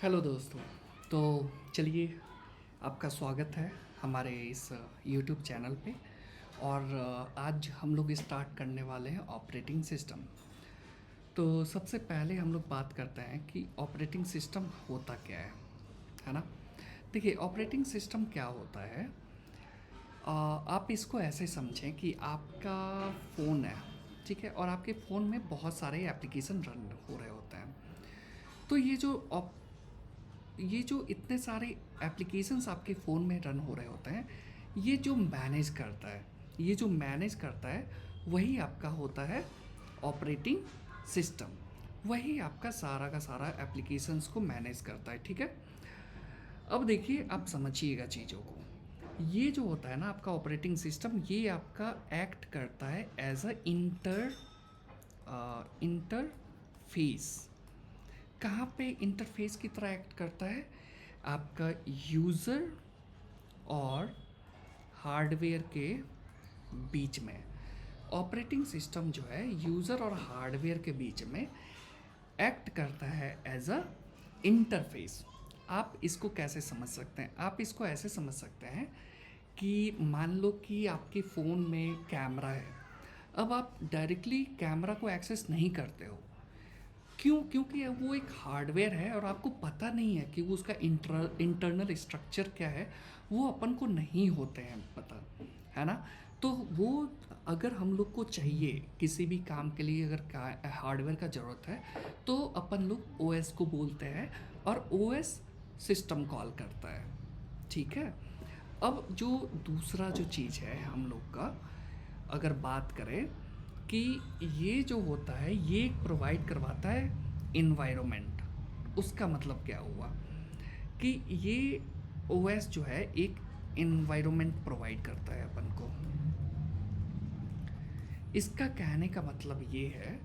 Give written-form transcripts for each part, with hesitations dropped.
Hello दोस्तों। तो चलिए, आपका स्वागत है हमारे इस यूट्यूब चैनल पे। और आज हम लोग स्टार्ट करने वाले हैं ऑपरेटिंग सिस्टम। तो सबसे पहले हम लोग बात करते हैं कि ऑपरेटिंग सिस्टम होता क्या है ना। देखिए, ऑपरेटिंग सिस्टम क्या होता है। आप इसको ऐसे समझें कि आपका फ़ोन है, ठीक है, और आपके फ़ोन में बहुत सारे एप्लीकेशन रन हो रहे होते हैं। तो ये जो इतने सारे एप्लीकेशंस आपके फ़ोन में रन हो रहे होते हैं, ये जो मैनेज करता है वही आपका होता है ऑपरेटिंग सिस्टम। वही आपका सारा का सारा एप्लीकेशंस को मैनेज करता है, ठीक है। अब देखिए, आप समझिएगा चीज़ों को। ये जो होता है ना आपका ऑपरेटिंग सिस्टम, ये आपका एक्ट करता है एज अ इंटरफेस। कहाँ पे इंटरफेस की तरह एक्ट करता है? आपका यूज़र और हार्डवेयर के बीच में। ऑपरेटिंग सिस्टम जो है यूज़र और हार्डवेयर के बीच में एक्ट करता है एज अ इंटरफेस। आप इसको कैसे समझ सकते हैं? आप इसको ऐसे समझ सकते हैं कि मान लो कि आपके फ़ोन में कैमरा है। अब आप डायरेक्टली कैमरा को एक्सेस नहीं करते हो। क्यों? क्योंकि वो एक हार्डवेयर है और आपको पता नहीं है कि वो उसका इंटरनल स्ट्रक्चर क्या है। वो अपन को नहीं होते हैं पता, है ना। तो वो, अगर हम लोग को चाहिए किसी भी काम के लिए, अगर हार्डवेयर का ज़रूरत है, तो अपन लोग ओएस को बोलते हैं और ओएस सिस्टम कॉल करता है, ठीक है। अब जो दूसरा जो चीज़ है हम लोग का, अगर बात करें कि ये जो होता है ये प्रोवाइड करवाता है इन्वायरमेंट। उसका मतलब क्या हुआ कि ये ओएस जो है एक इन्वायरमेंट प्रोवाइड करता है अपन को। इसका कहने का मतलब ये है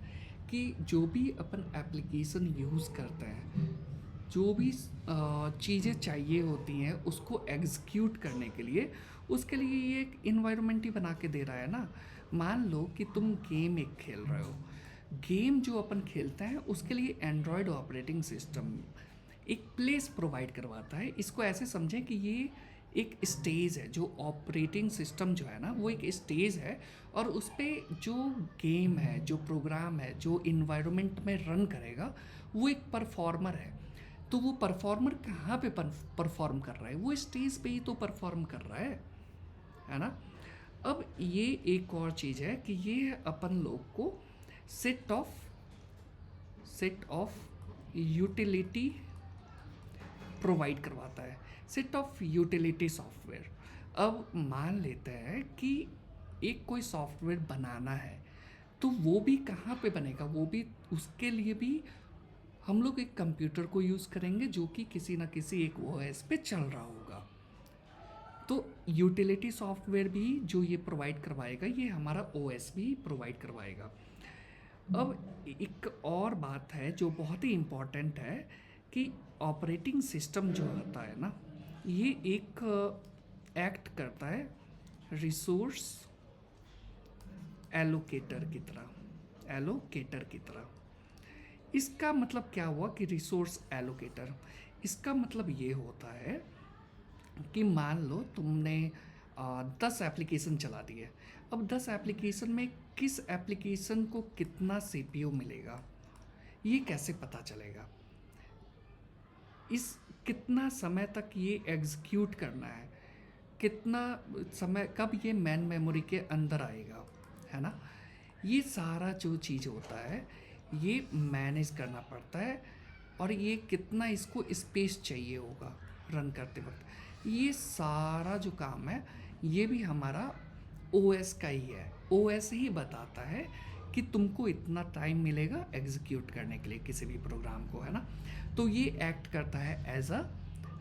कि जो भी अपन एप्लीकेशन यूज़ करते हैं, जो भी चीज़ें चाहिए होती हैं उसको एग्जीक्यूट करने के लिए, उसके लिए ये एक इन्वायरमेंट ही बना के दे रहा है ना। मान लो कि तुम गेम एक खेल रहे हो। गेम जो अपन खेलते हैं उसके लिए एंड्रॉयड ऑपरेटिंग सिस्टम एक प्लेस प्रोवाइड करवाता है। इसको ऐसे समझें कि ये एक स्टेज है। जो ऑपरेटिंग सिस्टम जो है ना, वो एक स्टेज है और उस पे जो गेम है, जो प्रोग्राम है, जो इन्वायरमेंट में रन करेगा, वो एक परफॉर्मर है। तो वो परफॉर्मर कहाँ पे परफॉर्म कर रहा है? वो स्टेज पे ही तो परफॉर्म कर रहा है ना। अब ये एक और चीज़ है कि ये अपन लोग को set of set of utility provide करवाता है। Set of utility software. अब मान लेते हैं कि एक कोई सॉफ्टवेयर बनाना है, तो वो भी कहाँ पे बनेगा? वो भी, उसके लिए भी हम लोग एक कंप्यूटर को यूज़ करेंगे जो कि किसी ना किसी एक ओएस पे चल रहा होगा। तो यूटिलिटी सॉफ्टवेयर भी जो ये प्रोवाइड करवाएगा, ये हमारा ओएस भी प्रोवाइड करवाएगा। अब एक और बात है जो बहुत ही इम्पॉर्टेंट है कि ऑपरेटिंग सिस्टम जो होता है ना, ये एक एक्ट करता है रिसोर्स एलोकेटर की तरह। इसका मतलब क्या हुआ कि रिसोर्स एलोकेटर, इसका मतलब ये होता है कि मान लो तुमने 10 एप्लीकेशन चला दिए। अब 10 एप्लीकेशन में किस एप्लीकेशन को कितना सीपीयू मिलेगा, ये कैसे पता चलेगा? इस कितना समय तक ये एग्जीक्यूट करना है, कितना समय, कब ये मेन मेमोरी के अंदर आएगा, है ना। ये सारा जो चीज़ होता है ये मैनेज करना पड़ता है। और ये कितना इसको स्पेस चाहिए होगा रन करते वक्त, ये सारा जो काम है ये भी हमारा ओएस का ही है। ओएस ही बताता है कि तुमको इतना टाइम मिलेगा एग्जीक्यूट करने के लिए किसी भी प्रोग्राम को, है ना। तो ये एक्ट करता है एज अ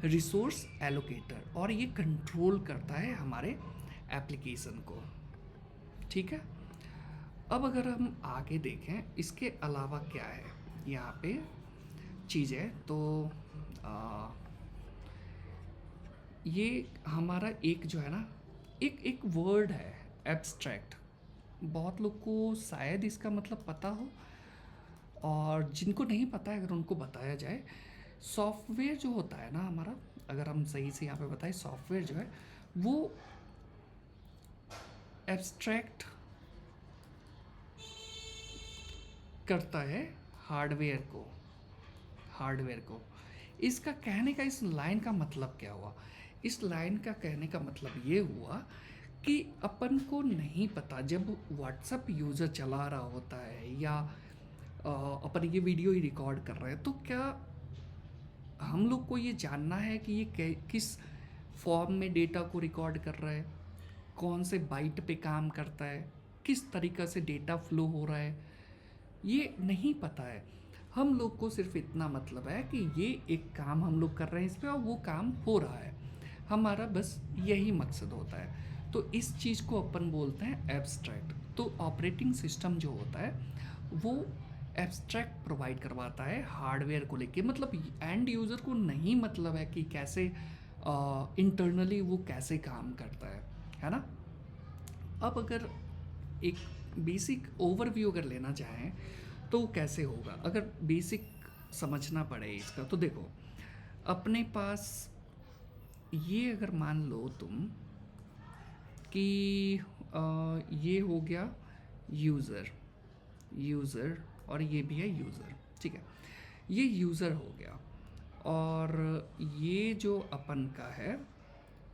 रिसोर्स एलोकेटर और ये कंट्रोल करता है हमारे एप्लीकेशन को, ठीक है। अब अगर हम आगे देखें इसके अलावा क्या है यहाँ पे चीज़ें, तो आ, ये हमारा एक जो है ना, एक एक वर्ड है एब्स्ट्रैक्ट। बहुत लोग को शायद इसका मतलब पता हो, और जिनको नहीं पता है अगर उनको बताया जाए, सॉफ्टवेयर जो होता है ना हमारा, अगर हम सही से यहाँ पे बताएं, सॉफ्टवेयर जो है वो एब्स्ट्रैक्ट करता है हार्डवेयर को। हार्डवेयर को इसका कहने का, इस लाइन का मतलब क्या हुआ? इस लाइन का कहने का मतलब ये हुआ कि अपन को नहीं पता, जब व्हाट्सएप यूज़र चला रहा होता है या अपन ये वीडियो ही रिकॉर्ड कर रहे हैं, तो क्या हम लोग को ये जानना है कि ये किस फॉर्म में डेटा को रिकॉर्ड कर रहा है, कौन से बाइट पे काम करता है, किस तरीक़ा से डेटा फ्लो हो रहा है, ये नहीं पता है। हम लोग को सिर्फ इतना मतलब है कि ये एक काम हम लोग कर रहे हैं इस पे और वो काम हो रहा है, हमारा बस यही मकसद होता है। तो इस चीज़ को अपन बोलते हैं एब्स्ट्रैक्ट। तो ऑपरेटिंग सिस्टम जो होता है वो एब्स्ट्रैक्ट प्रोवाइड करवाता है हार्डवेयर को लेके, मतलब एंड यूज़र को नहीं मतलब है कि कैसे इंटरनली वो कैसे काम करता है ना। अब अगर एक बेसिक ओवरव्यू अगर लेना चाहें तो कैसे होगा, अगर बेसिक समझना पड़े इसका, तो देखो अपने पास ये अगर मान लो तुम कि ये हो गया यूज़र और ये भी है यूज़र, ठीक है, ये यूज़र हो गया और ये जो अपन का है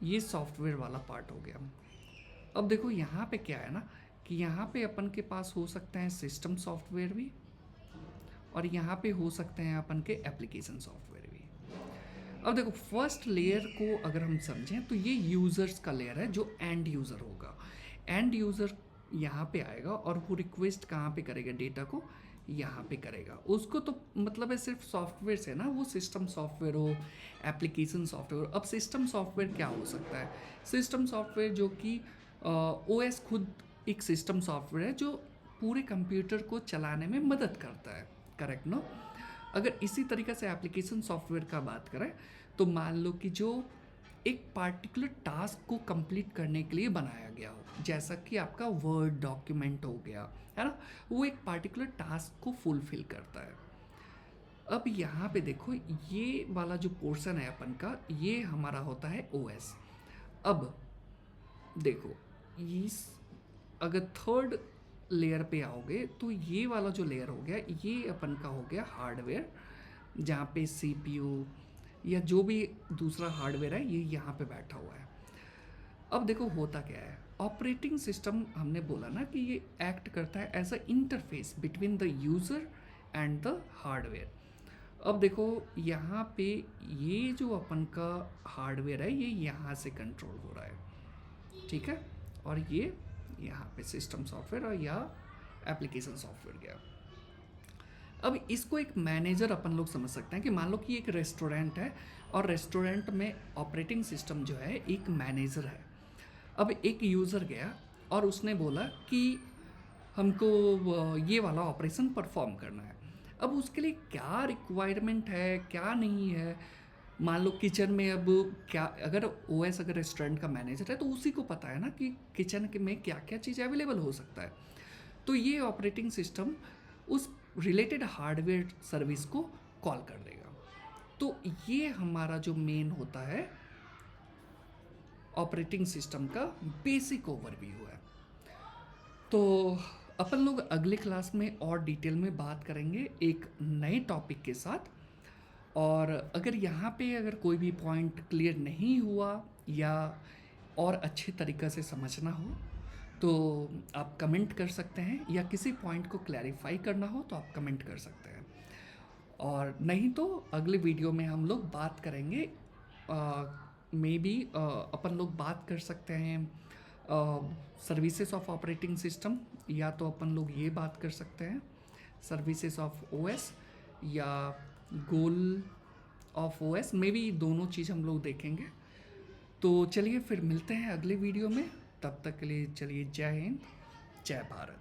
ये सॉफ्टवेयर वाला पार्ट हो गया। अब देखो यहाँ पे क्या है ना कि यहाँ पे अपन के पास हो सकते हैं सिस्टम सॉफ्टवेयर भी और यहाँ पे हो सकते हैं अपन के एप्लीकेशन सॉफ्टवेयर भी। अब देखो फर्स्ट लेयर को अगर हम समझें तो ये यूज़र्स का लेयर है जो एंड यूज़र होगा। एंड यूज़र यहाँ पे आएगा और वो रिक्वेस्ट कहाँ पे करेगा, डेटा को यहाँ पे करेगा। उसको तो मतलब है सिर्फ सॉफ्टवेयर से ना, वो सिस्टम सॉफ्टवेयर हो, एप्लीकेशन सॉफ्टवेयर। अब सिस्टम सॉफ्टवेयर क्या हो सकता है? सिस्टम सॉफ्टवेयर जो कि ओएस खुद एक सिस्टम सॉफ्टवेयर है जो पूरे कंप्यूटर को चलाने में मदद करता है, करेक्ट नो? अगर इसी तरीके से एप्लीकेशन सॉफ्टवेयर का बात करें तो मान लो कि जो एक पार्टिकुलर टास्क को कंप्लीट करने के लिए बनाया गया हो, जैसा कि आपका वर्ड डॉक्यूमेंट हो गया है ना, वो एक पार्टिकुलर टास्क को फुलफिल करता है। अब यहाँ पे देखो ये वाला जो पोर्शन है अपन का, ये हमारा होता है ओएस। अब देखो इस अगर थर्ड लेयर पे आओगे तो ये वाला जो लेयर हो गया ये अपन का हो गया हार्डवेयर, जहाँ पे सीपीयू या जो भी दूसरा हार्डवेयर है ये यहाँ पे बैठा हुआ है। अब देखो होता क्या है, ऑपरेटिंग सिस्टम हमने बोला ना कि ये एक्ट करता है as a interface between the user and the hardware. अब देखो यहाँ पे ये जो अपन का हार्डवेयर है ये यहाँ से कंट्रोल हो रहा है, ठीक है, और ये यहाँ पे सिस्टम सॉफ्टवेयर और या एप्लीकेशन सॉफ्टवेयर गया। अब इसको एक मैनेजर अपन लोग समझ सकते हैं कि मान लो कि एक रेस्टोरेंट है और रेस्टोरेंट में ऑपरेटिंग सिस्टम जो है एक मैनेजर है। अब एक यूज़र गया और उसने बोला कि हमको ये वाला ऑपरेशन परफॉर्म करना है। अब उसके लिए क्या रिक्वायरमेंट है क्या नहीं है, मान लो किचन में अब क्या, अगर ओएस अगर रेस्टोरेंट का मैनेजर है तो उसी को पता है ना कि किचन में क्या क्या चीज़ अवेलेबल हो सकता है। तो ये ऑपरेटिंग सिस्टम उस रिलेटेड हार्डवेयर सर्विस को कॉल कर देगा। तो ये हमारा जो मेन होता है ऑपरेटिंग सिस्टम का बेसिक ओवरव्यू है। तो अपन लोग अगले क्लास में और डिटेल में बात करेंगे एक नए टॉपिक के साथ। और अगर यहाँ पे अगर कोई भी पॉइंट क्लियर नहीं हुआ या और अच्छे तरीक़े से समझना हो तो आप कमेंट कर सकते हैं, या किसी पॉइंट को क्लैरिफाई करना हो तो आप कमेंट कर सकते हैं। और नहीं तो अगले वीडियो में हम लोग बात करेंगे, मे बी अपन लोग बात कर सकते हैं सर्विसेज ऑफ ऑपरेटिंग सिस्टम, या तो अपन लोग ये बात कर सकते हैं सर्विसेज ऑफ ओएस या goal of OS, may be दोनों चीज़ हम लोग देखेंगे। तो चलिए फिर मिलते हैं अगले वीडियो में, तब तक के लिए चलिए जय हिंद जय भारत।